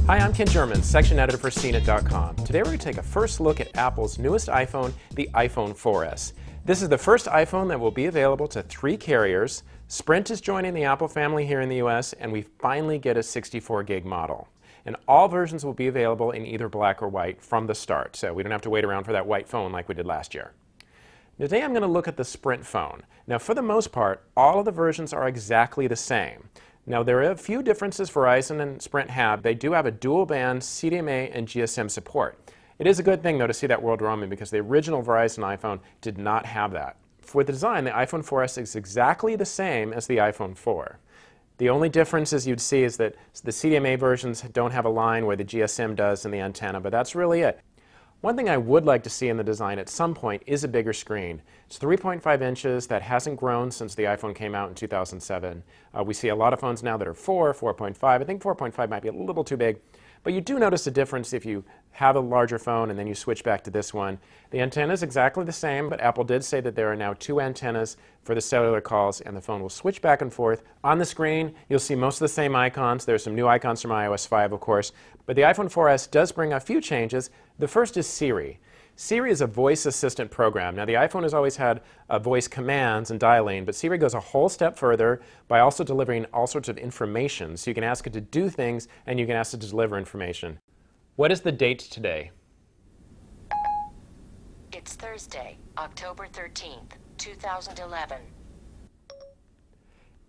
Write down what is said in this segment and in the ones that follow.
Hi, I'm Ken German, section editor for CNET.com. Today we're going to take a first look at Apple's newest iPhone, the iPhone 4S. This is the first iPhone that will be available to 3 carriers. Sprint is joining the Apple family here in the US, and we finally get a 64 gig model. And all versions will be available in either black or white from the start, so we don't have to wait around for that white phone like we did last year. Today I'm going to look at the Sprint phone. Now, for the most part, all of the versions are exactly the same. Now, there are a few differences Verizon and Sprint have. They do have a dual-band CDMA and GSM support. It is a good thing, though, to see that world roaming because the original Verizon iPhone did not have that. For the design, the iPhone 4S is exactly the same as the iPhone 4. The only differences you'd see is that the CDMA versions don't have a line where the GSM does in the antenna, but that's really it. One thing I would like to see in the design at some point is a bigger screen. It's 3.5 inches. That hasn't grown since the iPhone came out in 2007. We see a lot of phones now that are 4.5. I think 4.5 might be a little too big. But you do notice a difference if you have a larger phone and then you switch back to this one. The antenna is exactly the same, but Apple did say that there are now 2 antennas for the cellular calls, and the phone will switch back and forth. On the screen, you'll see most of the same icons. There's some new icons from iOS 5, of course. But the iPhone 4S does bring a few changes. The first is Siri. Siri is a voice assistant program. Now, the iPhone has always had voice commands and dialing, but Siri goes a whole step further by also delivering all sorts of information. So you can ask it to do things, and you can ask it to deliver information. What is the date today? It's Thursday, October 13th, 2011.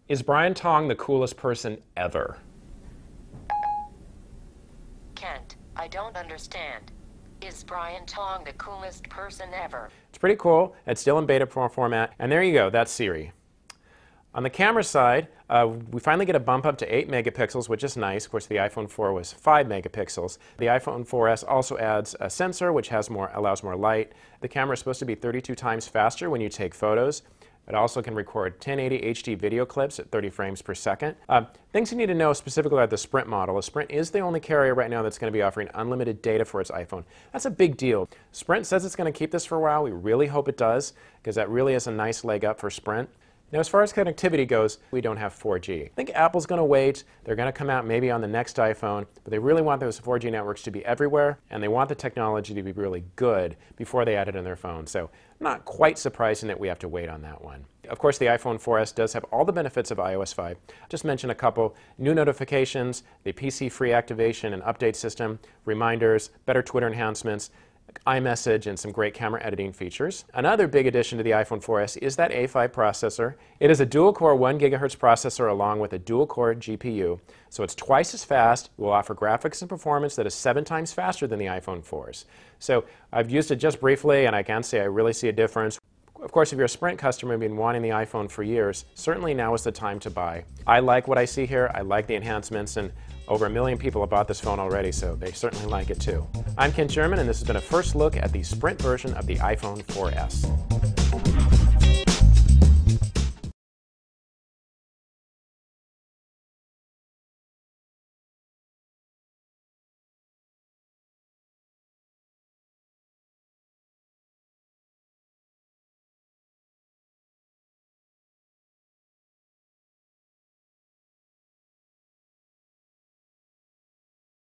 Is Brian Tong the coolest person ever? Kent, I don't understand. Is Brian Tong the coolest person ever? It's pretty cool. It's still in beta format. And there you go. That's Siri. On the camera side, we finally get a bump up to 8 megapixels, which is nice. Of course, the iPhone 4 was 5 megapixels. The iPhone 4S also adds a sensor, which allows more light. The camera is supposed to be 32 times faster when you take photos. It also can record 1080 HD video clips at 30 frames per second. Things you need to know specifically about the Sprint model is Sprint is the only carrier right now that's going to be offering unlimited data for its iPhone. That's a big deal. Sprint says it's going to keep this for a while. We really hope it does, because that really is a nice leg up for Sprint. Now, as far as connectivity goes, we don't have 4G. I think Apple's going to wait. They're going to come out maybe on the next iPhone, but they really want those 4G networks to be everywhere, and they want the technology to be really good before they add it in their phone. So, not quite surprising that we have to wait on that one. Of course, the iPhone 4S does have all the benefits of iOS 5. Just mention a couple: new notifications, the PC-free activation and update system, reminders, better Twitter enhancements, iMessage, and some great camera editing features. Another big addition to the iPhone 4S is that A5 processor. It is a dual-core 1 gigahertz processor along with a dual-core GPU, so it's twice as fast. It will offer graphics and performance that is 7 times faster than the iPhone 4s. So I've used it just briefly, and I can say I really see a difference. Of course, if you're a Sprint customer and been wanting the iPhone for years, certainly now is the time to buy. I like what I see here. I like the enhancements, and over 1 million people have bought this phone already, so they certainly like it too. I'm Ken German, and this has been a first look at the Sprint version of the iPhone 4S.